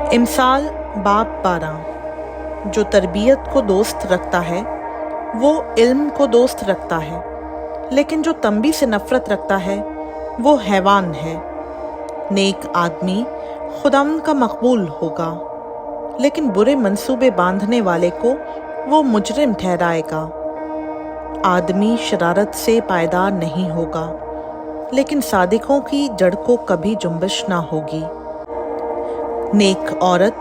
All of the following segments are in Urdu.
امثال باب 12۔ جو تربیت کو دوست رکھتا ہے وہ علم کو دوست رکھتا ہے، لیکن جو تنبیہ سے نفرت رکھتا ہے وہ حیوان ہے۔ نیک آدمی خداوند کا مقبول ہوگا، لیکن برے منصوبے باندھنے والے کو وہ مجرم ٹھہرائے گا۔ آدمی شرارت سے پائیدار نہیں ہوگا، لیکن صادقوں کی جڑ کو کبھی جنبش نہ ہوگی۔ نیک عورت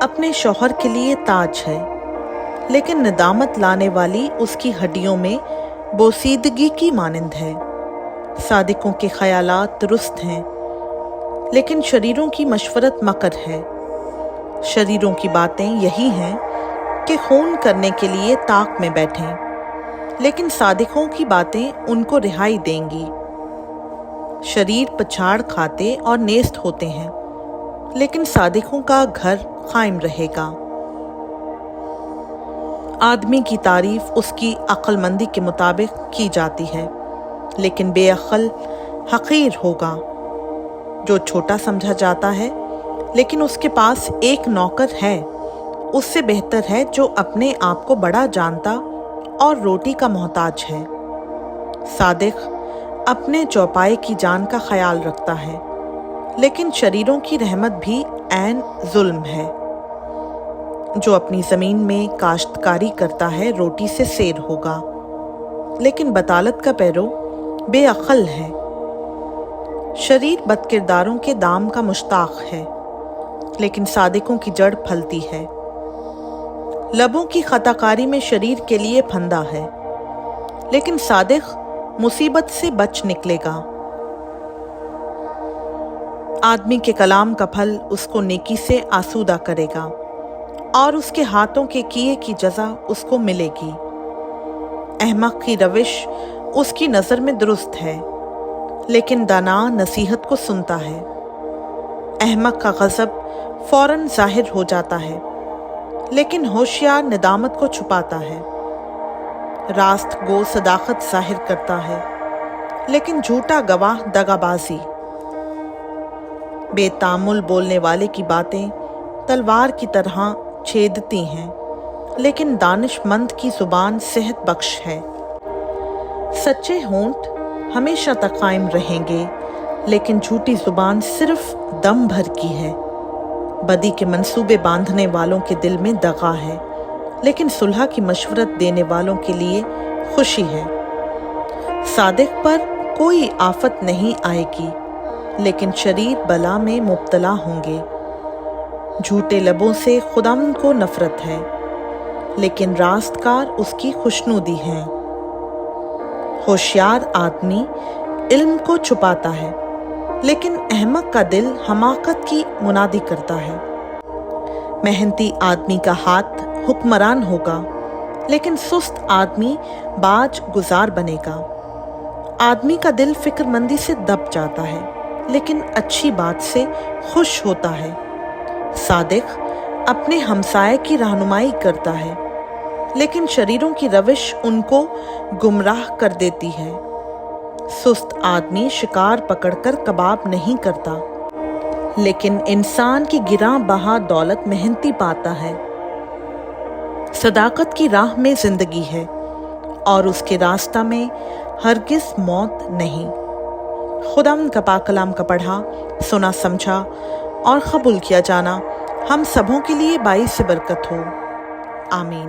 اپنے شوہر کے لیے تاج ہے، لیکن ندامت لانے والی اس کی ہڈیوں میں بوسیدگی کی مانند ہے۔ صادقوں کے خیالات درست ہیں، لیکن شریروں کی مشورت مکر ہے۔ شریروں کی باتیں یہی ہیں کہ خون کرنے کے لیے طاق میں بیٹھیں، لیکن صادقوں کی باتیں ان کو رہائی دیں گی۔ شریر پچھاڑ کھاتے اور نیست ہوتے ہیں، لیکن صادقوں کا گھر قائم رہے گا۔ آدمی کی تعریف اس کی عقل مندی کے مطابق کی جاتی ہے، لیکن بے عقل حقیر ہوگا۔ جو چھوٹا سمجھا جاتا ہے لیکن اس کے پاس ایک نوکر ہے، اس سے بہتر ہے جو اپنے آپ کو بڑا جانتا اور روٹی کا محتاج ہے۔ صادق اپنے چوپائے کی جان کا خیال رکھتا ہے، لیکن شریروں کی رحمت بھی عین ظلم ہے۔ جو اپنی زمین میں کاشتکاری کرتا ہے روٹی سے سیر ہوگا، لیکن بطالت کا پیرو بے عقل ہے۔ شریر بد کرداروں کے دام کا مشتاق ہے، لیکن صادقوں کی جڑ پھلتی ہے۔ لبوں کی خطا کاری میں شریر کے لیے پھندا ہے، لیکن صادق مصیبت سے بچ نکلے گا۔ آدمی کے کلام کا پھل اس کو نیکی سے آسودہ کرے گا، اور اس کے ہاتھوں کے کیے کی جزا اس کو ملے گی۔ احمق کی روش اس کی نظر میں درست ہے، لیکن دانا نصیحت کو سنتا ہے۔ احمق کا غضب فوراً ظاہر ہو جاتا ہے، لیکن ہوشیار ندامت کو چھپاتا ہے۔ راست گو صداقت ظاہر کرتا ہے، لیکن جھوٹا گواہ دغا بازی۔ بے تامل بولنے والے کی باتیں تلوار کی طرح چھیدتی ہیں، لیکن دانش مند کی زبان صحت بخش ہے۔ سچے ہونٹ ہمیشہ تک قائم رہیں گے، لیکن جھوٹی زبان صرف دم بھر کی ہے۔ بدی کے منصوبے باندھنے والوں کے دل میں دغا ہے، لیکن صلح کی مشورت دینے والوں کے لیے خوشی ہے۔ صادق پر کوئی آفت نہیں آئے گی، لیکن شریر بلا میں مبتلا ہوں گے۔ جھوٹے لبوں سے خداوند کو نفرت ہے، لیکن راست کار اس کی خوشنودی ہیں۔ ہوشیار آدمی علم کو چھپاتا ہے، لیکن احمق کا دل حماقت کی منادی کرتا ہے۔ محنتی آدمی کا ہاتھ حکمران ہوگا، لیکن سست آدمی باج گزار بنے گا۔ آدمی کا دل فکر مندی سے دب جاتا ہے، لیکن اچھی بات سے خوش ہوتا ہے۔ صادق اپنے ہمسائے کی رہنمائی کرتا ہے، لیکن شریروں کی روش ان کو گمراہ کر دیتی ہے۔ سست آدمی شکار پکڑ کر کباب نہیں کرتا، لیکن انسان کی گراں بہا دولت محنتی پاتا ہے۔ صداقت کی راہ میں زندگی ہے، اور اس کے راستہ میں ہرگز موت نہیں۔ خداوند کا پاک کلام کا پڑھا، سنا، سمجھا اور قبول کیا جانا ہم سبوں کے لیے باعث برکت ہو۔ آمین۔